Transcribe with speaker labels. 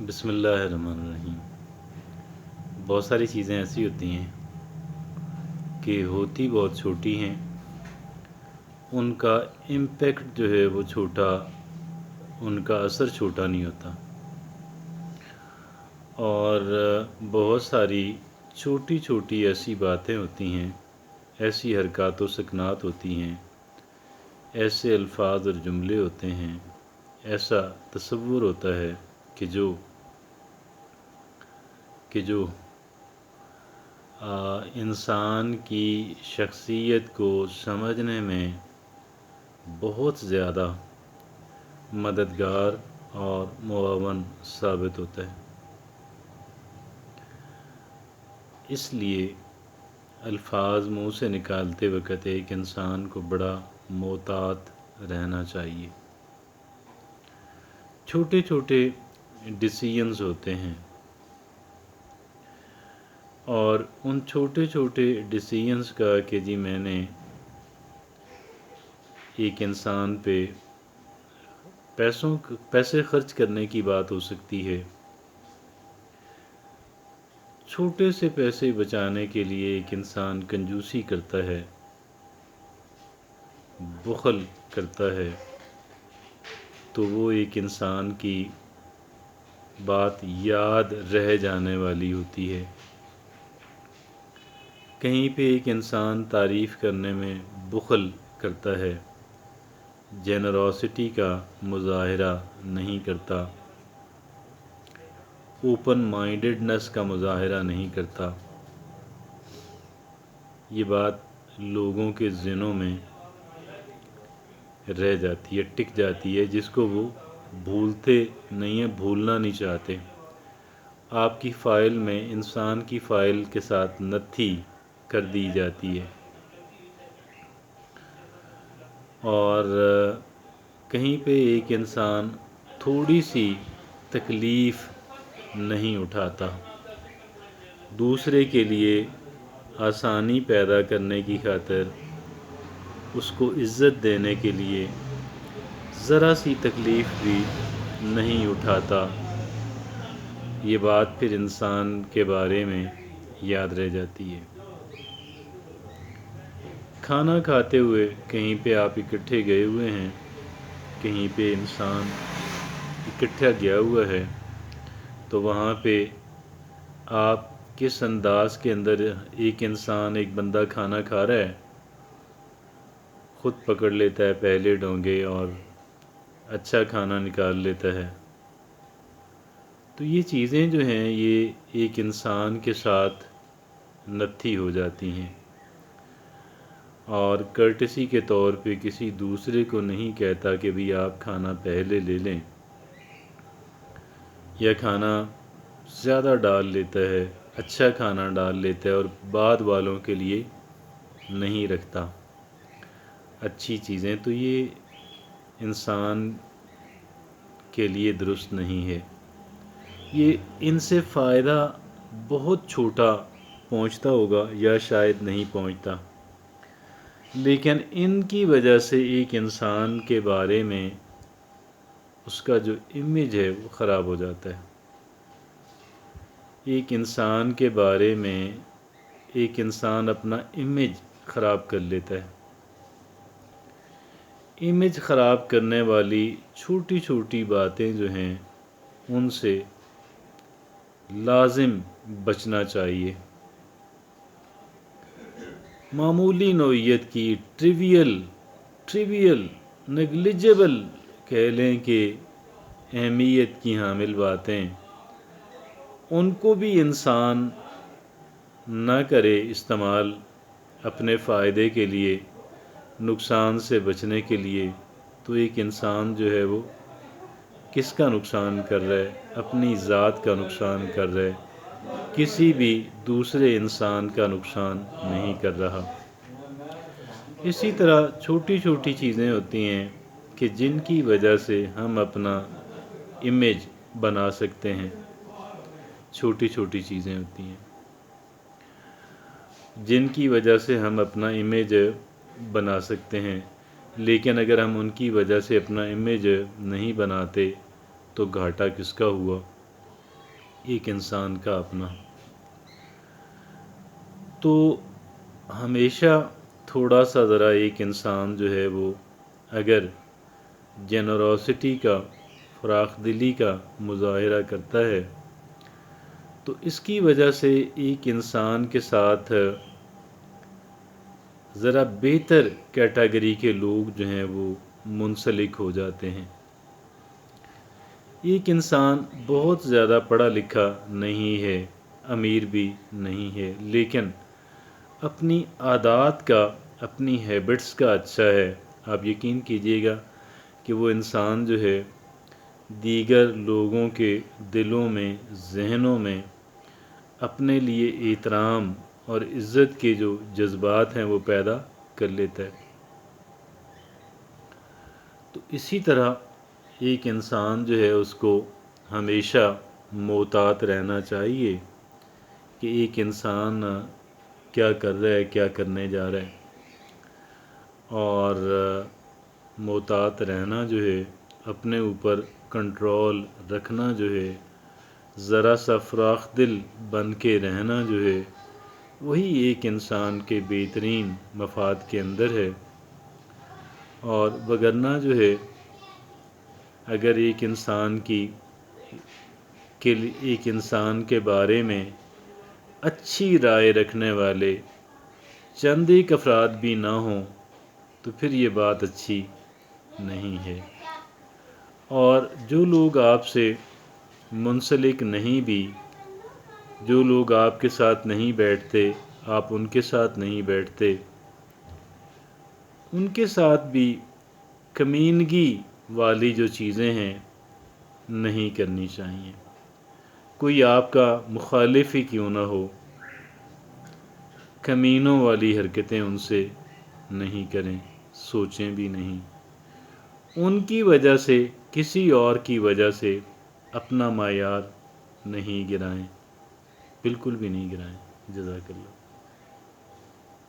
Speaker 1: बिस्मिल्लाहिर्रहमानिर्रहीम। बहुत सारी चीज़ें ऐसी होती हैं कि होती बहुत छोटी हैं, उनका इम्पेक्ट जो है वो छोटा, उनका असर छोटा नहीं होता। और बहुत सारी छोटी छोटी ऐसी बातें होती हैं, ऐसी हरकत व सकनात होती हैं, ऐसे अल्फाज और जुमले होते हैं, ऐसा तसव्वुर होता है कि जो इंसान की शख्सियत को समझने में बहुत ज़्यादा मददगार और मुआवन साबित होता है। इसलिए अल्फाज मुंह से निकालते वक़्त एक इंसान को बड़ा मोहतात रहना चाहिए। छोटे छोटे डिसीजंस होते हैं और उन छोटे छोटे डिसीजंस का कि जी मैंने एक इंसान पे पैसे खर्च करने की बात हो सकती है। छोटे से पैसे बचाने के लिए एक इंसान कंजूसी करता है, बुखल करता है, तो वो एक इंसान की बात याद रह जाने वाली होती है। कहीं पे एक इंसान तारीफ़ करने में बुखल करता है, जेनरोसिटी का मुज़ाहिरा नहीं करता, ओपन माइंडेडनेस का मुज़ाहिरा नहीं करता। ये बात लोगों के ज़हनों में रह जाती है, टिक जाती है, जिसको वो भूलते नहीं हैं, भूलना नहीं चाहते। आपकी फ़ाइल में इंसान की फ़ाइल के साथ नत्थी कर दी जाती है और कहीं पे एक इंसान थोड़ी सी तकलीफ़ नहीं उठाता। दूसरे के लिए आसानी पैदा करने की खातिर, उसको इज़्ज़त देने के लिए ज़रा सी तकलीफ़ भी नहीं उठाता। ये बात फिर इंसान के बारे में याद रह जाती है। खाना खाते हुए कहीं पे आप इकट्ठे गए हुए हैं, कहीं पे इंसान इकट्ठा गया हुआ है, तो वहाँ पे आप किस अंदाज़ के अंदर एक इंसान, एक बंदा खाना खा रहा है, ख़ुद पकड़ लेता है पहले डोंगे और अच्छा खाना निकाल लेता है। तो ये चीज़ें जो हैं ये एक इंसान के साथ नत्थी हो जाती हैं और कर्टसी के तौर पे किसी दूसरे को नहीं कहता कि भी आप खाना पहले ले लें, या खाना ज़्यादा डाल लेता है, अच्छा खाना डाल लेता है और बाद वालों के लिए नहीं रखता अच्छी चीज़ें। तो ये इंसान के लिए दुरुस्त नहीं है। ये इनसे फ़ायदा बहुत छोटा पहुंचता होगा या शायद नहीं पहुंचता, लेकिन इनकी वजह से एक इंसान के बारे में उसका जो इमेज है वो ख़राब हो जाता है। एक इंसान के बारे में एक इंसान अपना इमेज ख़राब कर लेता है। इमेज ख़राब करने वाली छोटी छोटी बातें जो हैं उनसे लाजिम बचना चाहिए। मामूली नौइयत की ट्रिवियल नेग्लिजिबल कह लें कि अहमियत की हामिल बातें, उनको भी इंसान न करे इस्तेमाल अपने फ़ायदे के लिए, नुकसान से बचने के लिए। तो एक इंसान जो है वो किसका नुकसान कर रहा है? अपनी ज़ात का नुकसान कर रहा है, किसी भी दूसरे इंसान का नुकसान नहीं कर रहा। इसी तरह छोटी छोटी चीज़ें होती हैं कि जिनकी वजह से हम अपना इमेज बना सकते हैं। छोटी छोटी चीज़ें होती हैं जिनकी वजह से हम अपना इमेज बना सकते हैं, लेकिन अगर हम उनकी वजह से अपना इमेज नहीं बनाते तो घाटा किसका हुआ? ایک انسان کا اپنا. تو ہمیشہ تھوڑا سا ذرا ایک انسان جو ہے وہ اگر جنروسٹی کا، فراخ دلی کا مظاہرہ کرتا ہے تو اس کی وجہ سے ایک انسان کے ساتھ ذرا بہتر کیٹیگری کے لوگ جو ہیں وہ منسلک ہو جاتے ہیں. ایک انسان بہت زیادہ پڑھا لکھا نہیں ہے، امیر بھی نہیں ہے، لیکن اپنی عادات کا، اپنی ہیبٹس کا اچھا ہے. آپ یقین کیجئے گا کہ وہ انسان جو ہے دیگر لوگوں کے دلوں میں، ذہنوں میں اپنے لیے احترام اور عزت کے جو جذبات ہیں وہ پیدا کر لیتا ہے. تو اسی طرح ایک انسان جو ہے اس کو ہمیشہ محتاط رہنا چاہیے کہ ایک انسان کیا کر رہا ہے، کیا کرنے جا رہا ہے. اور محتاط رہنا جو ہے، اپنے اوپر کنٹرول رکھنا جو ہے، ذرا سا فراخ دل بن کے رہنا جو ہے، وہی ایک انسان کے بہترین مفاد کے اندر ہے. اور وگرنہ جو ہے اگر ایک انسان کے بارے میں اچھی رائے رکھنے والے چند ایک افراد بھی نہ ہوں تو پھر یہ بات اچھی نہیں ہے. اور جو لوگ آپ سے منسلک نہیں بھی، جو لوگ آپ کے ساتھ نہیں بیٹھتے، آپ ان کے ساتھ نہیں بیٹھتے، ان کے ساتھ بھی کمینگی والی جو چیزیں ہیں نہیں کرنی چاہیے. کوئی آپ کا مخالف ہی کیوں نہ ہو، کمینوں والی حرکتیں ان سے نہیں کریں، سوچیں بھی نہیں. ان کی وجہ سے، کسی اور کی وجہ سے اپنا معیار نہیں گرائیں، بالکل بھی نہیں گرائیں. جزاک اللہ.